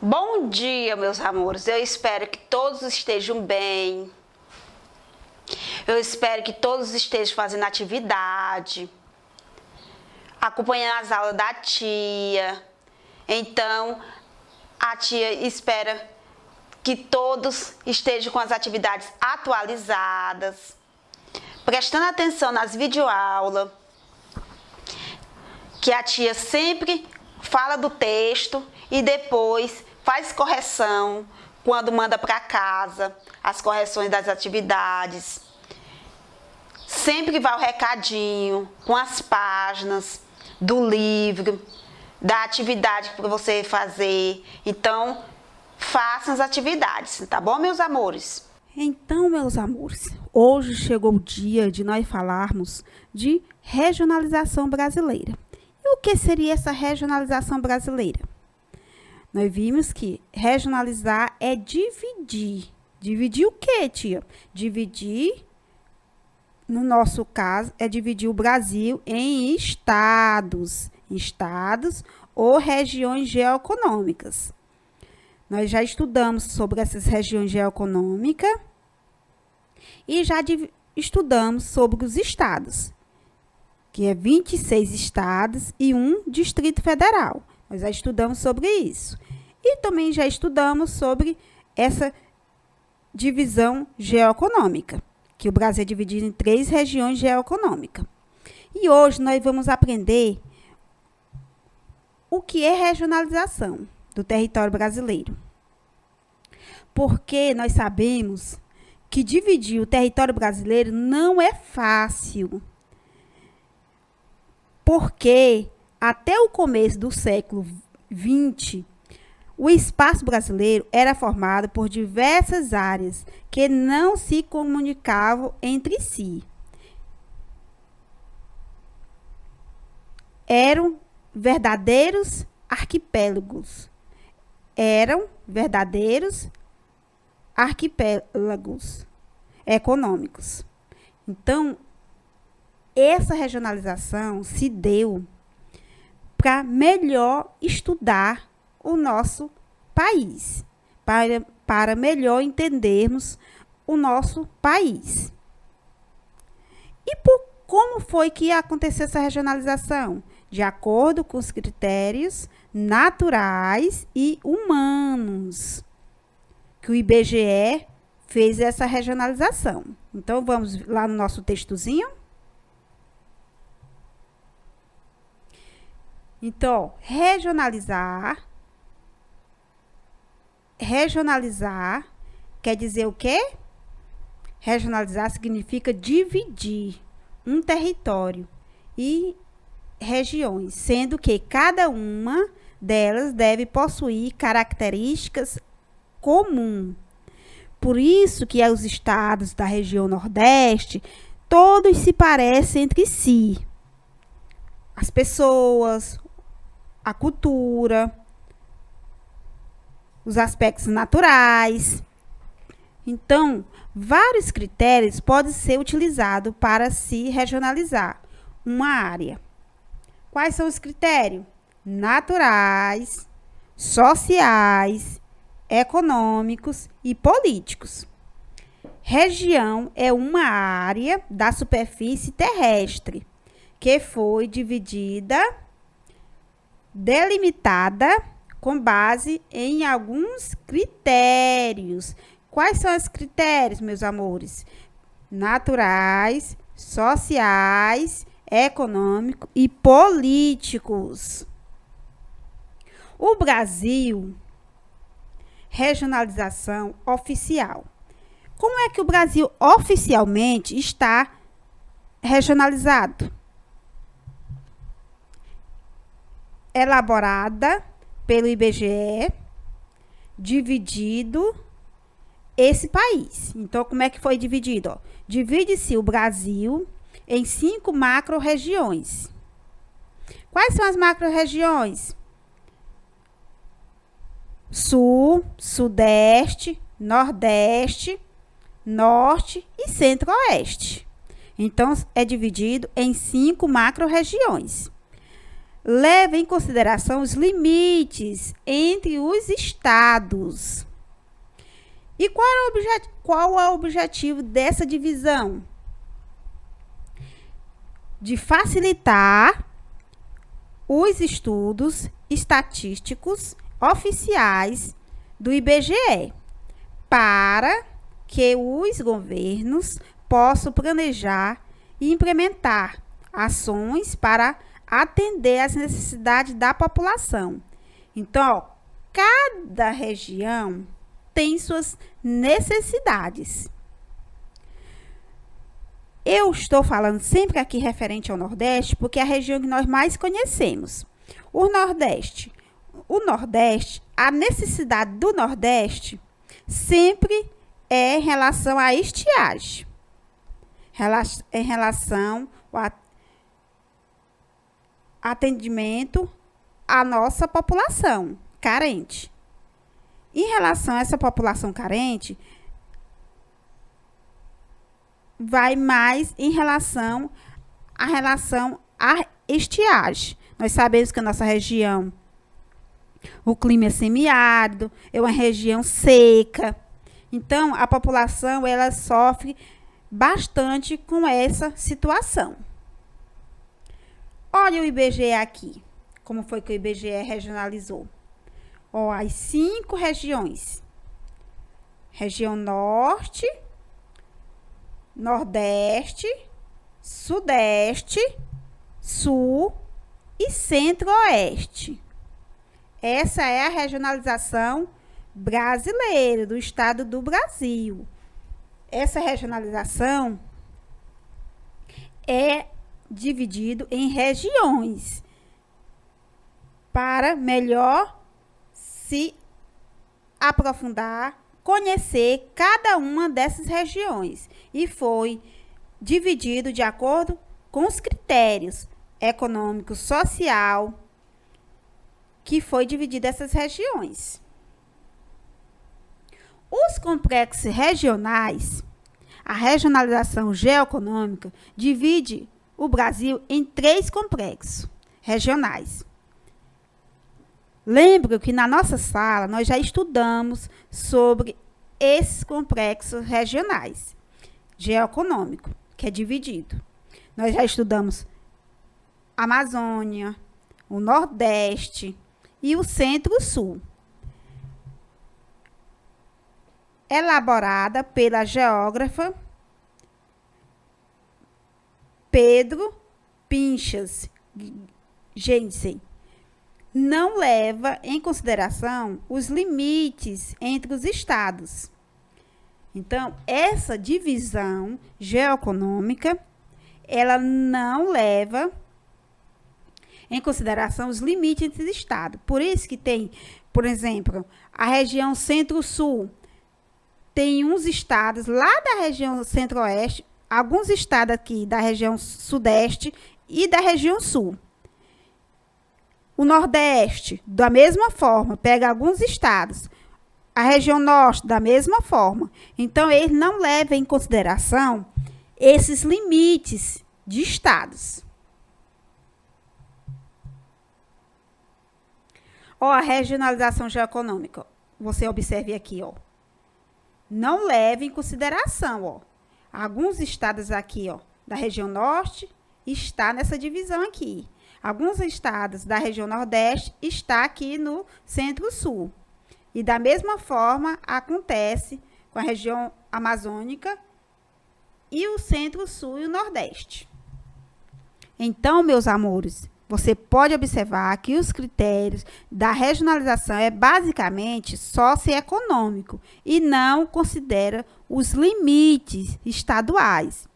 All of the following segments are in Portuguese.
Bom dia, meus amores. Eu espero que todos estejam bem. Eu espero que todos estejam fazendo atividade, acompanhando as aulas da tia. Então, a tia espera que todos estejam com as atividades atualizadas, prestando atenção nas videoaulas, que a tia sempre fala do texto e depois faz correção quando manda para casa, as correções das atividades. Sempre vai o recadinho com as páginas do livro, da atividade para você fazer. Então, façam as atividades, tá bom, meus amores? Então, meus amores, hoje chegou o dia de nós falarmos de regionalização brasileira. E o que seria essa regionalização brasileira? Nós vimos que regionalizar é dividir. Dividir o quê, tia? Dividir, no nosso caso, é dividir o Brasil em estados. Estados ou regiões geoeconômicas. Nós já estudamos sobre essas regiões geoeconômicas e já estudamos sobre os estados, que é 26 estados e um Distrito Federal. Nós já estudamos sobre isso. E também já estudamos sobre essa divisão geoeconômica, que o Brasil é dividido em 3 regiões geoeconômicas. E hoje nós vamos aprender o que é regionalização do território brasileiro. Porque nós sabemos que dividir o território brasileiro não é fácil. Porque até o começo do século XX, o espaço brasileiro era formado por diversas áreas que não se comunicavam entre si. Eram verdadeiros arquipélagos. Econômicos. Então, essa regionalização se deu para melhor estudar o nosso país, para melhor entendermos o nosso país. E como foi que aconteceu essa regionalização? De acordo com os critérios naturais e humanos, que o IBGE fez essa regionalização. Então, vamos lá no nosso textozinho. Então, regionalizar quer dizer o quê? Regionalizar significa dividir um território e regiões, sendo que cada uma delas deve possuir características comuns. Por isso que os estados da região Nordeste, todos se parecem entre si. As pessoas, a cultura, os aspectos naturais. Então, vários critérios podem ser utilizados para se regionalizar uma área. Quais são os critérios? Naturais, sociais, econômicos e políticos. Região é uma área da superfície terrestre que foi delimitada com base em alguns critérios. Quais são os critérios, meus amores? Naturais, sociais, econômicos e políticos. O Brasil, regionalização oficial. Como é que o Brasil oficialmente está regionalizado? Elaborada pelo IBGE, dividido esse país. Então, como é que foi dividido? Divide-se o Brasil em 5 macro-regiões. Quais são as macro-regiões? Sul, Sudeste, Nordeste, Norte e Centro-Oeste. Então, é dividido em 5 macro-regiões. leva em consideração os limites entre os estados. E qual é o objetivo dessa divisão? De facilitar os estudos estatísticos oficiais do IBGE, para que os governos possam planejar e implementar ações para atender às necessidades da população. Então, cada região tem suas necessidades. Eu estou falando sempre aqui referente ao Nordeste, porque é a região que nós mais conhecemos. O Nordeste, a necessidade do Nordeste sempre é em relação à estiagem, em relação ao atendimento à nossa população carente. Em relação a essa população carente, vai mais em relação à estiagem. Nós sabemos que a nossa região, o clima é semiárido, é uma região seca. Então, a população ela sofre bastante com essa situação. Olha o IBGE aqui, como foi que o IBGE regionalizou. Ó, as 5 regiões. Região Norte, Nordeste, Sudeste, Sul e Centro-Oeste. Essa é a regionalização brasileira, do estado do Brasil. Essa regionalização é dividido em regiões para melhor se aprofundar, conhecer cada uma dessas regiões. E foi dividido de acordo com os critérios econômico, social, que foi dividido essas regiões. Os complexos regionais, a regionalização geoeconômica, divide o Brasil em 3 complexos regionais. Lembro que na nossa sala nós já estudamos sobre esses complexos regionais geoeconômico, que é dividido. Nós já estudamos a Amazônia, o Nordeste e o Centro-Sul. Elaborada pela geógrafa Pedro Pinchas Jensen, não leva em consideração os limites entre os estados. Então, essa divisão geoeconômica, ela não leva em consideração os limites entre os estados. Por isso que tem, por exemplo, a região Centro-Sul, tem uns estados lá da região Centro-Oeste, alguns estados aqui da região Sudeste e da região Sul. O Nordeste, da mesma forma, pega alguns estados. A região Norte, da mesma forma. Então, eles não levam em consideração esses limites de estados. Ó, a regionalização geoeconômica. Você observe aqui, ó. Não leva em consideração, ó. Alguns estados aqui, ó, da região Norte, está nessa divisão aqui. Alguns estados da região Nordeste está aqui no Centro-Sul. E da mesma forma acontece com a região amazônica e o Centro-Sul e o Nordeste. Então, meus amores, você pode observar que os critérios da regionalização é basicamente socioeconômico e não considera os limites estaduais.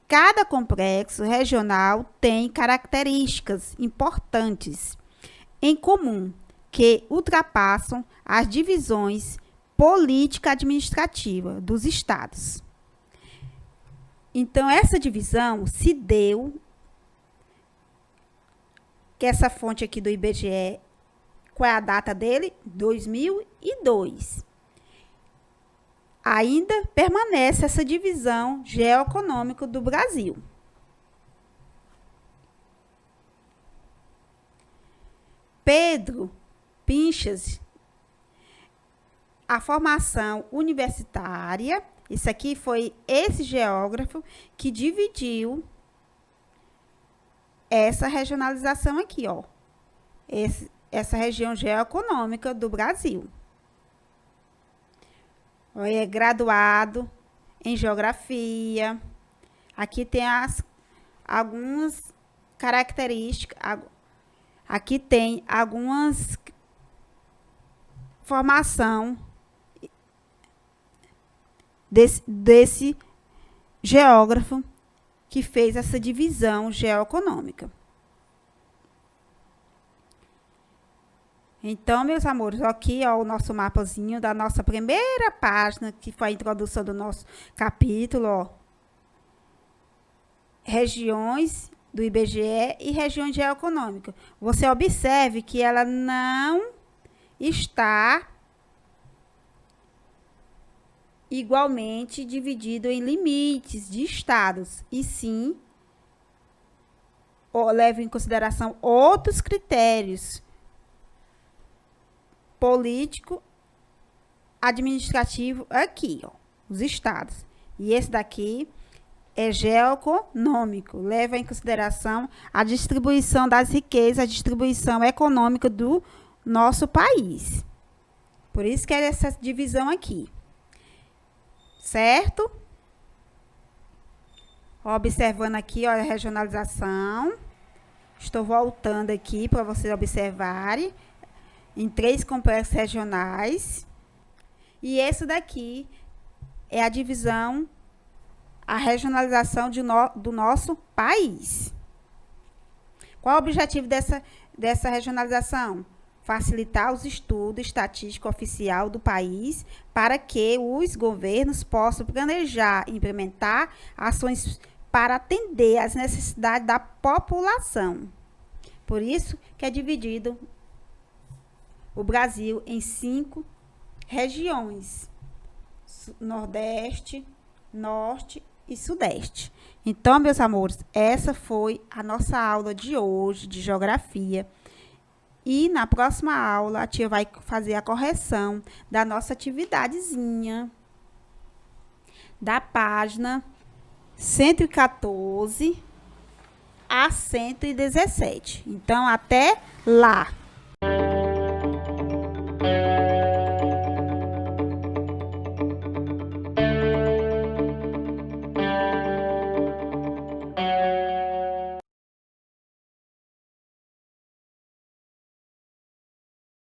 Cada complexo regional tem características importantes em comum que ultrapassam as divisões política-administrativa dos estados. Então, essa divisão se deu, que essa fonte aqui do IBGE, qual é a data dele? 2002. Ainda permanece essa divisão geoeconômica do Brasil. Pedro Pinchas, a formação universitária. Isso aqui foi esse geógrafo que dividiu essa regionalização aqui, ó. Essa região geoeconômica do Brasil. É graduado em geografia. Aqui tem algumas características. Aqui tem algumas formação desse geógrafo que fez essa divisão geoeconômica. Então, meus amores, aqui ó, o nosso mapazinho da nossa primeira página, que foi a introdução do nosso capítulo, ó. Regiões do IBGE e regiões geoeconômicas. Você observe que ela não está igualmente dividido em limites de estados, e sim leva em consideração outros critérios político, administrativo aqui, ó, os estados. E esse daqui é geoeconômico, leva em consideração a distribuição das riquezas, a distribuição econômica do nosso país. Por isso que é essa divisão aqui. Certo? Observando aqui, ó, a regionalização. Estou voltando aqui para vocês observarem em 3 complexos regionais. E esse daqui é a divisão, a regionalização do nosso país. Qual é o objetivo dessa regionalização? Facilitar os estudos estatísticos oficiais do país para que os governos possam planejar e implementar ações para atender às necessidades da população. Por isso que é dividido o Brasil em 5 regiões: Nordeste, Norte e Sudeste. Então, meus amores, essa foi a nossa aula de hoje de geografia. E na próxima aula, a tia vai fazer a correção da nossa atividadezinha da página 114 a 117. Então, até lá!